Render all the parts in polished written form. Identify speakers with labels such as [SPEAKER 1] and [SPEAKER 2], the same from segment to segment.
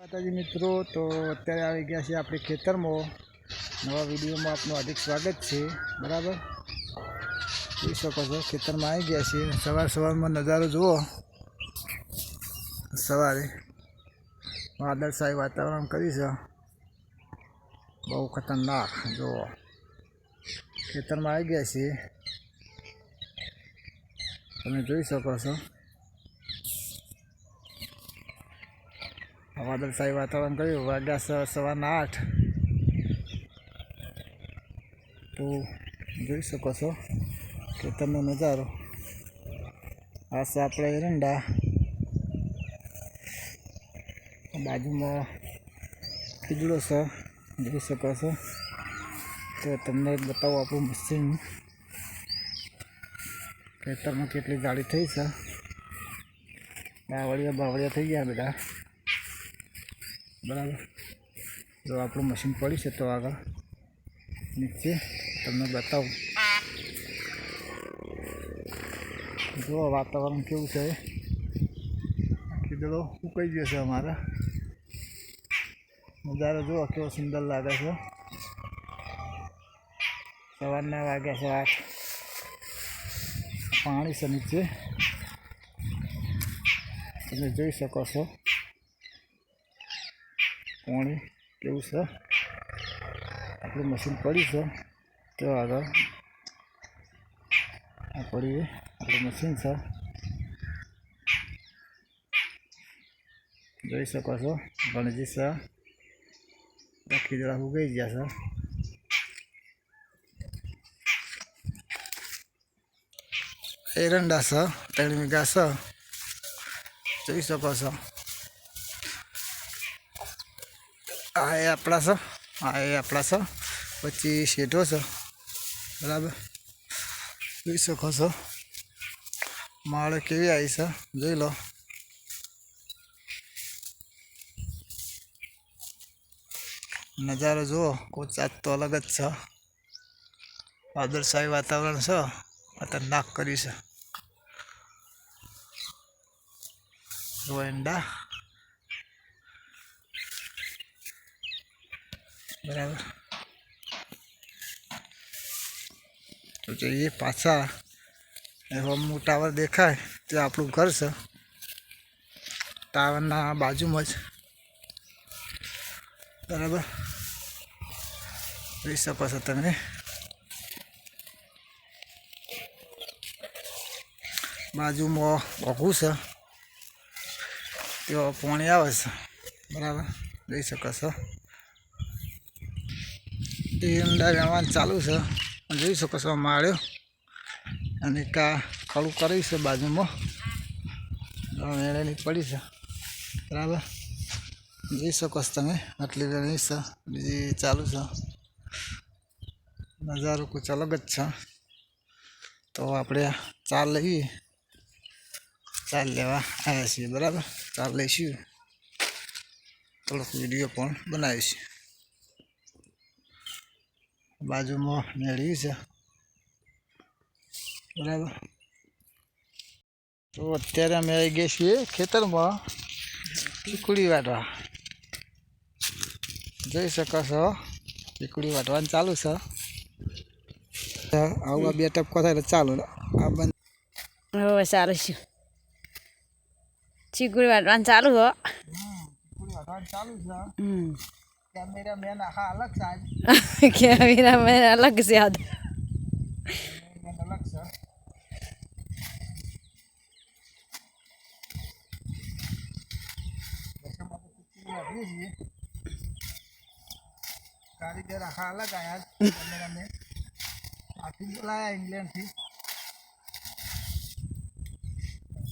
[SPEAKER 1] માતાજી મિત્રો, તો અત્યારે આવી ગયા છે આપણે ખેતરમાં. નવા વિડીયોમાં આપનું હાર્દિક સ્વાગત છે. બરાબર, જોઈ શકો છો ખેતરમાં આવી ગયા છે. સવારમાં નજારો જુઓ. સવારે વાદળછાયું વાતાવરણ કર્યું છે, બહુ ખતરનાક. જુઓ ખેતરમાં આવી ગયા છીએ, તમે જોઈ શકો છો. વાદળછાયું વાતાવરણ કર્યું. વાગ્યા સવારના 8. તો જોઈ શકો છો ખેતરનો નજારો. આ છે આપણે એરંડા, બાજુમાં ખીજડો છે, જોઈ શકો છો. તો તમને બતાવો આપણું મશીન ખેતરમાં કેટલી જાળી થઈ છે. બાવળિયા થઈ ગયા બધા. બરાબર, જો આપણું મશીન પડી છે. તો આગળ નીચે તમને બતાવું. જો વાતાવરણ કેવું છે. કીધું ઉકાઈ ગયો છે અમારા. નજારો જુઓ કેવો સુંદર લાગે છે. સવારના વાગ્યા છે 8. પાણી છે નીચે, તમે જોઈ શકો છો પાણી કેવું છે. આપણું મશીન પડી છે. તો આગળ આ પડી આપણું મશીન છે, જોઈ શકો છો. ગણજી છે, ખીજડા ઉગાઈ ગયા છે. એરંડા છે, 3 વીઘા છે, જોઈ શકો છો. આ એ આપણા છે, આ એ આપણા છે. પછી શેઢો છે. બરાબર, જોઈ શકો છો. માળે કેવી આવી છે, જોઈ લો. નજારો જુઓ, કોઈ જાત તો અલગ જ છે. વાદળછાયું વાતાવરણ છે, ખતરનાક કર્યું છે. રોયંડા, બરાબર. તો જઈએ પાછા. હોમનું ટાવર દેખાય તે આપણું ઘર છે. ટાવરના બાજુમાં જ. બરાબર, જોઈ શકો છો તમે. બાજુમાં ઓઘું છે, તેઓ પાણી આવે છે. બરાબર, જોઈ શકો છો. એરંડા રહેવાનું ચાલુ છે, જોઈ શકો છો. માળ્યો અને ખડું કર્યું છે બાજુમાં. વેળેલી પડી છે. બરાબર, જોઈ શકો છો તમે. આટલી વેળની છે, બીજી ચાલુ છે. નજારો કુછ અલગ જ છે. તો આપણે ચાલ લઈએ. ચાલ લેવા આવ્યા છીએ. બરાબર, ચાલ લઈશું. થોડોક વિડીયો પણ બનાવીશું. બાજુમાં મેળવી છે. બરાબર, તો અત્યારે અમે આવી ગયા છીએ ખેતરમાં ચીકુડી વાટવા. જોઈ શકો છો, ચીકુડી વાટવાનું ચાલુ છે. આવું 2 ટપકો થાય એટલે ચાલુ. આ બંધ
[SPEAKER 2] સારું છે. ચીકુડી વાટવાનું ચાલુ હો.
[SPEAKER 1] ચીકુડી વાટવાનું ચાલુ છે. કેમેરામેન આખા અલગ સાહેબ.
[SPEAKER 2] કેમેરામેન અલગ છે.
[SPEAKER 1] અલગ છે. કારીગર આખા અલગ આયા. કેમેરામેન આથી બોલાયા ઇંગ્લેન્ડથી.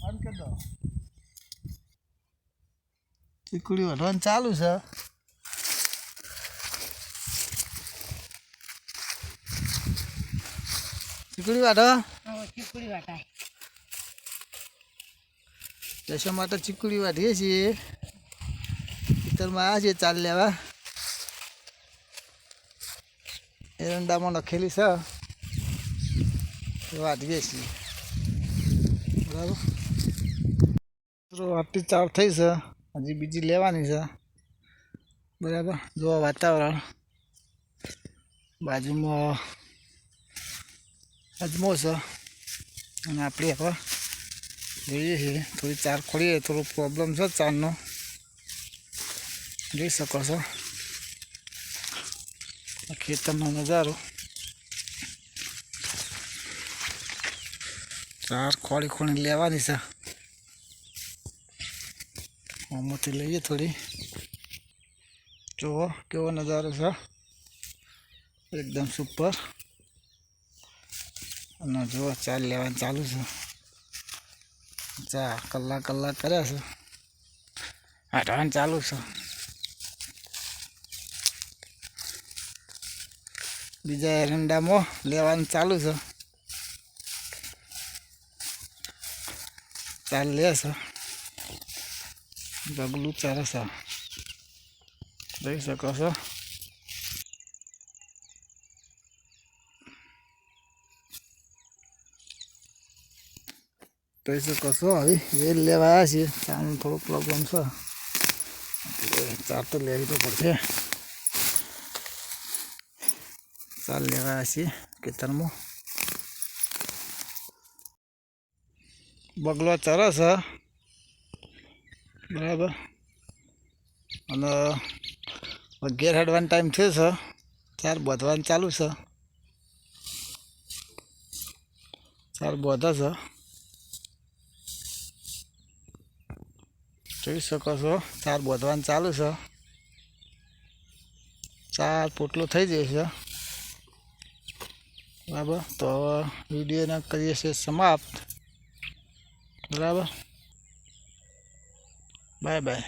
[SPEAKER 1] બંધ કરી દો. ચીકુડી વાટવાનું ચાલુ છે. ચીકુડી વાટો.
[SPEAKER 2] ચીકુડી વાટાય.
[SPEAKER 1] જશો માટે ચીકુડી વાટીએ છીએ. ખેતરમાં આવ્યા છીએ ચાલ લેવા. એરંડામાં નખેલી છે, વાટીએ છીએ. બરાબર, આટલી ચાલ થઈ છે. હજી બીજી લેવાની છે. બરાબર. જો વાતાવરણ બાજુમાં અજમો છે અને આપણે હવે જોઈએ છીએ થોડી ચાર ખોલીએ. થોડો પ્રોબ્લેમ છે ચારનો, જોઈ શકો છો આ ખેતરનો નજારો. ચાર ખોળી લેવાની છે. આમાંથી લઈએ થોડી. જુઓ કેવો નજારો છે, એકદમ સુપર. અને જુઓ ચાર લેવાનું ચાલુ છે. ચા કલાક કર્યા છે, હટાવવાનું ચાલુ છે. બીજા એરંડામાં લેવાનું ચાલુ છે. ચાર લે છે, ગગલું ચારે છે, જોઈ શકો છો. જોઈ શકો છો હવે વેલ લેવા આવ્યા છીએ. ચાનો થોડો પ્રોબ્લેમ છે, ચાર તો લેવી તો પડશે. ચાર લેવા આવ્યા છીએ ખેતરમાં. બગલો ચરે છે બરાબર. અને 11 હેડવાનો ટાઈમ થયો છે, ચાર બોધવાનું ચાલુ છે. ચાર બોધે છે, જોઈ શકો છો. ચાર બોધવાનું ચાલુ છે. ચાર પોટલો થઈ જશે બરાબર. તો વિડીયોને કરીએ છીએ સમાપ્ત. બરાબર, બાય બાય.